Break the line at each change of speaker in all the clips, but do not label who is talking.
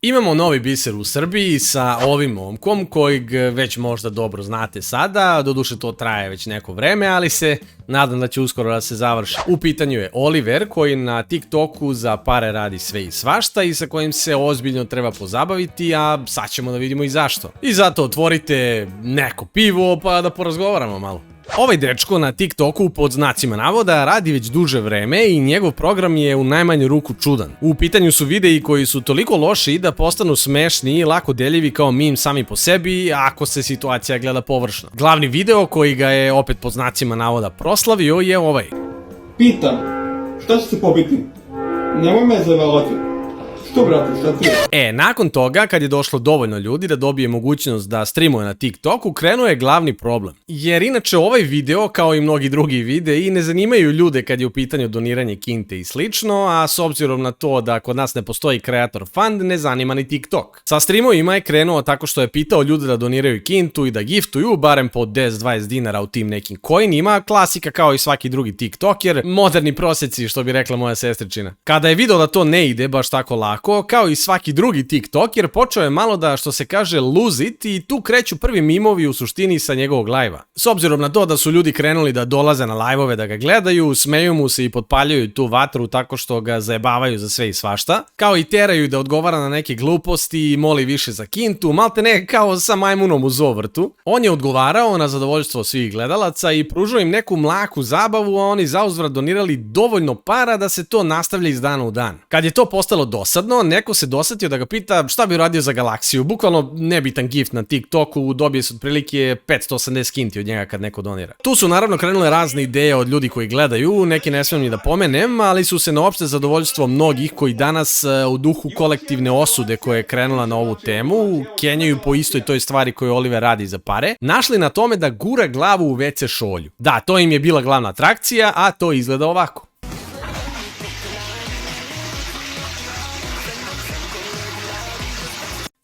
Imamo novi biser u Srbiji sa ovim momkom kojeg već možda dobro znate sada, doduše to traje već neko vreme, ali se nadam da će uskoro da se završi. U pitanju je Oliver koji na TikToku za pare radi sve i svašta i sa kojim se ozbiljno treba pozabaviti, a sad ćemo da vidimo i zašto. I zato otvorite neko pivo pa da porazgovaramo malo. Ovaj dečko na TikToku pod znacima navoda radi već duže vreme i njegov program je u najmanju ruku čudan. U pitanju su videi koji su toliko loši da postanu smešni i lako deljivi kao meme sami po sebi ako se situacija gleda površno. Glavni video koji ga je opet pod znacima navoda proslavio je ovaj.
Pitam, šta će se pobiti? Nemoj me zavalati. Što, brate, šta ti je?
Nakon toga, kad je došlo dovoljno ljudi da dobije mogućnost da streamuje na TikToku, krenuo je glavni problem. Jer inače ovaj video, kao i mnogi drugi videi, ne zanimaju ljude kad je u pitanju doniranje kinte i slično, a s obzirom na to da kod nas ne postoji Creator Fund, ne zanima ni TikTok. Sa streamovima je krenuo tako što je pitao ljude da doniraju kintu i da giftuju, barem po 10-20 dinara u tim nekim coinima, klasika kao i svaki drugi TikToker, moderni prosjeci, što bi rekla moja sestričina. Kada je video da to ne ide baš tako lako, kao i svaki drugi TikToker, počeo je malo da, što se kaže, lose it i tu kreću prvi mimovi u suštini sa njegovog lajva. S obzirom na to da su ljudi krenuli da dolaze na lajvove da ga gledaju, smeju mu se i potpaljuju tu vatru tako što ga zajebavaju za sve i svašta, kao i teraju da odgovara na neke gluposti i moli više za kintu, malte ne kao sa majmunom u zovrtu. On je odgovarao na zadovoljstvo svih gledalaca i pružao im neku mlaku zabavu, a oni zauzvrat donirali dovoljno para da se to nastavlja iz dana u dan. Kad je to postalo dosadno, neko se dosetio da ga pita šta bi radio za galaksiju, bukvalno nebitan gift na TikToku, dobije se otprilike 580 kinti od njega kad neko donira. Tu su naravno krenule razne ideje od ljudi koji gledaju, neke ne smijem ni da pomenem, ali su se na opšte zadovoljstvo mnogih koji danas u duhu kolektivne osude koja je krenula na ovu temu, kenjaju po istoj toj stvari koju Oliver radi za pare, našli na tome da gura glavu u WC šolju. Da, to im je bila glavna atrakcija, a to izgleda ovako.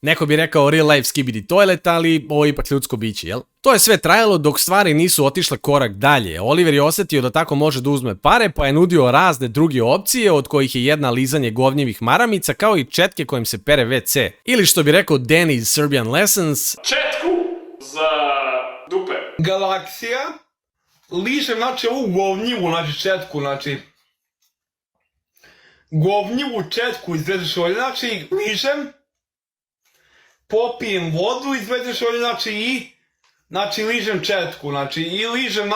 Neko bi rekao real life skibidi toilet, ali ovo je ipak ljudsko biće, jel? To je sve trajalo dok stvari nisu otišle korak dalje. Oliver je osjetio da tako može da uzme pare, pa je nudio razne druge opcije, od kojih je jedna lizanje govnjevih maramica, kao i četke kojim se pere WC. Ili što bi rekao Danny iz Serbian Lessons,
četku za dupe.
Galaksija, ližem, znači ovu govnjivu, znači četku, znači govnjivu četku iz WC šolje, znači ližem, popijem vodu iz WC šolje, znači ližem četku, i ližem,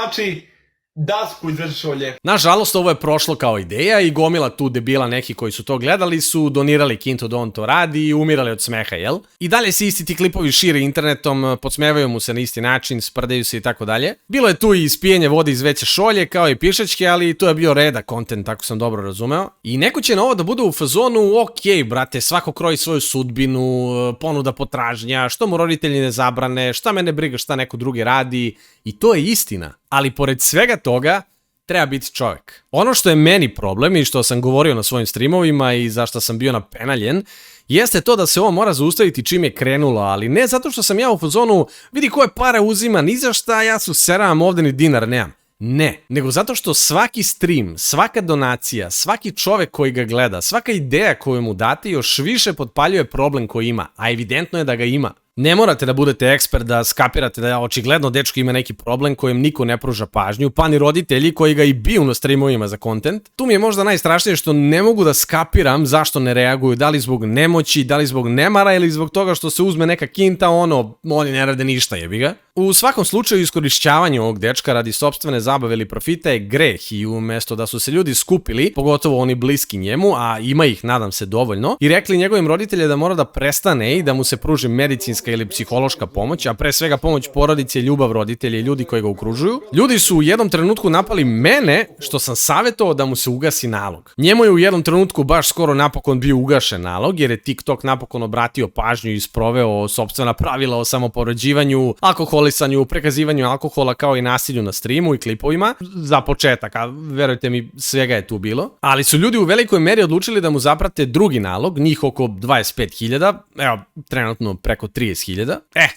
dasku iz WC šolje.
Nažalost, ovo je prošlo kao ideja i gomila tu debila neki koji su to gledali su donirali kintu da on to radi i umirali od smeha, jel? I dalje se isti ti klipovi šire internetom, podsmevaju mu se na isti način, sprdaju se i tako dalje. Bilo je tu i ispijenje vode iz WC šolje kao i pišačke, ali to je bio reda content, tako sam dobro razumeo. I neko će na ovo da bude u fazonu, okej, brate, svako kroji svoju sudbinu, ponuda potražnja, što mu roditelji ne zabrane, šta mene briga šta neko drugi radi, i to je istina. Ali pored svega toga, treba biti čovjek. Ono što je meni problem i što sam govorio na svojim streamovima i zašto sam bio napenaljen, jeste to da se ovo mora zaustaviti čim je krenulo, ali ne zato što sam ja u fazonu, vidi koje pare uzima, ni za šta, ja su seravam ovde ni dinar nemam. Ne, nego zato što svaki stream, svaka donacija, svaki čovjek koji ga gleda, svaka ideja koju mu date još više potpaljuje problem koji ima, a evidentno je da ga ima. Ne morate da budete ekspert da skapirate da očigledno dečko ima neki problem kojem niko ne pruža pažnju, pa ni roditelji koji ga i biju na streamovima za content. Tu mi je možda najstrašnije što ne mogu da skapiram zašto ne reaguju, da li zbog nemoći, da li zbog nemara ili zbog toga što se uzme neka kinta, oni ne rade ništa, jebi ga. U svakom slučaju iskorišćavanje ovog dečka radi sopstvene zabave ili profita je greh i umjesto da su se ljudi skupili, pogotovo oni bliski njemu, a ima ih nadam se dovoljno, i rekli njegovim roditelje da mora da prestane i da mu se pruži medicinska ili psihološka pomoć, a pre svega pomoć porodice, ljubav roditelja i ljudi koji ga okružuju. Ljudi su u jednom trenutku napali mene što sam savjetovao da mu se ugasi nalog. Njemu je u jednom trenutku baš skoro napokon bio ugašen nalog jer je TikTok napokon obratio pažnju i sproveo sopstvena pravila o samopovređivanju, alkoholisanju, prekazivanju alkohola kao i nasilju na streamu i klipovima. Za početak, a verujte mi svega je tu bilo. Ali su ljudi u velikoj meri odlučili da mu zaprate drugi nalog, njih oko 25.000, evo trenutno preko 30 6.000.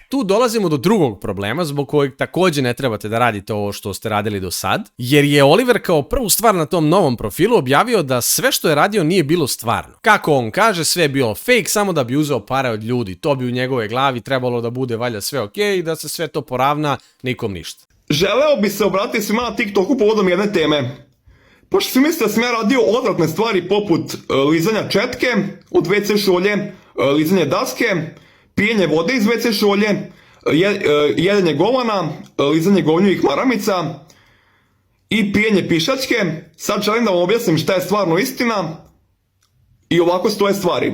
Tu dolazimo do drugog problema zbog kojeg takođe ne trebate da radite ovo što ste radili do sad, jer je Oliver kao prvu stvar na tom novom profilu objavio da sve što je radio nije bilo stvarno. Kako on kaže, sve je bilo fake samo da bi uzeo pare od ljudi. To bi u njegove glavi trebalo da bude valjda sve okej i da se sve to poravna, nikom ništa.
Želeo bi se obratiti svima na TikToku povodom jedne teme. Pošto svi misle da sam ja radio odvratne stvari poput lizanja četke od WC šolje, lizanje daske, pijenje vode iz WC šolje, jedenje govana, lizanje govnjivih maramica i pijenje pišačke, sad želim da vam objasnim šta je stvarno istina i ovako stoje stvari.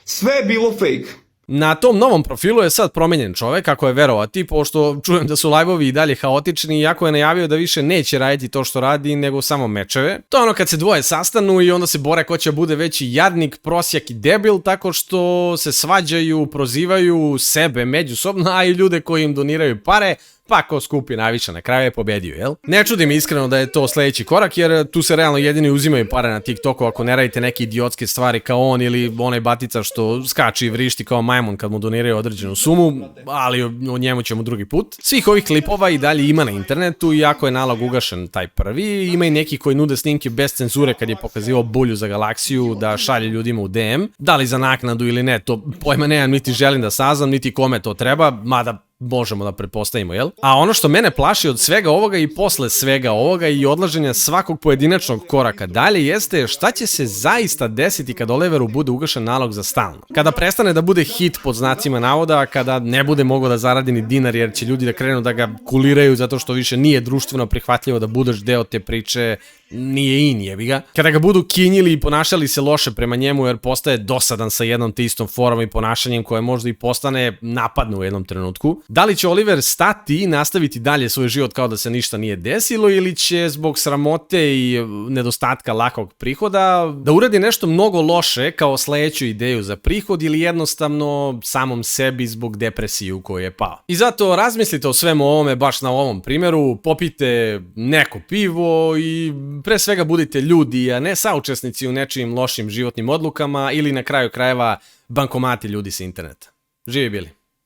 Sve je bilo fake.
Na tom novom profilu je sad promenjen čovek, kako je verovati, pošto čujem da su live-ovi i dalje haotični, iako je najavio da više neće raditi to što radi, nego samo mečeve. To je ono kad se dvoje sastanu i onda se bore ko će bude veći jadnik, prosjak i debil, tako što se svađaju, prozivaju sebe međusobno, a i ljude koji im doniraju pare, pa ko skupi najviše na kraju je pobedio, jel? Ne čudi mi iskreno da je to sledeći korak, jer tu se realno jedini uzimaju pare na TikToku ako ne radite neke idiotske stvari kao on ili onaj batica što skače i vrišti kao majmun kad mu doniraju određenu sumu, ali o njemu ćemo drugi put. Svih ovih klipova i dalje ima na internetu, iako je nalog ugašen taj prvi, ima i neki koji nude snimke bez cenzure kad je pokazivao bulju za galaksiju da šalje ljudima u DM. Da li za naknadu ili ne, to pojma nemam, niti želim da saznam, niti kome to treba, mada možemo da pretpostavimo, jel? A ono što mene plaši od svega ovoga i posle svega ovoga i odlaženja svakog pojedinačnog koraka dalje jeste šta će se zaista desiti kad Oliveru bude ugašen nalog za stalno. Kada prestane da bude hit pod znacima navoda, kada ne bude mogao da zaradi ni dinar jer će ljudi da krenu da ga kuliraju zato što više nije društveno prihvatljivo da budeš deo te priče, nije in, jebi ga. Kada ga budu kinjili i ponašali se loše prema njemu jer postaje dosadan sa jednom te istom formom i ponašanjem koje možda i postane napadno u jednom trenutku. Da li će Oliver stati i nastaviti dalje svoj život kao da se ništa nije desilo ili će zbog sramote i nedostatka lakog prihoda da uradi nešto mnogo loše kao sledeću ideju za prihod ili jednostavno samom sebi zbog depresije u kojoj je pao. I zato razmislite o svemu ovome baš na ovom primjeru, popite neko pivo i pre svega budite ljudi, a ne saučesnici u nečijim lošim životnim odlukama ili na kraju krajeva bankomati ljudi sa interneta. Živi bili!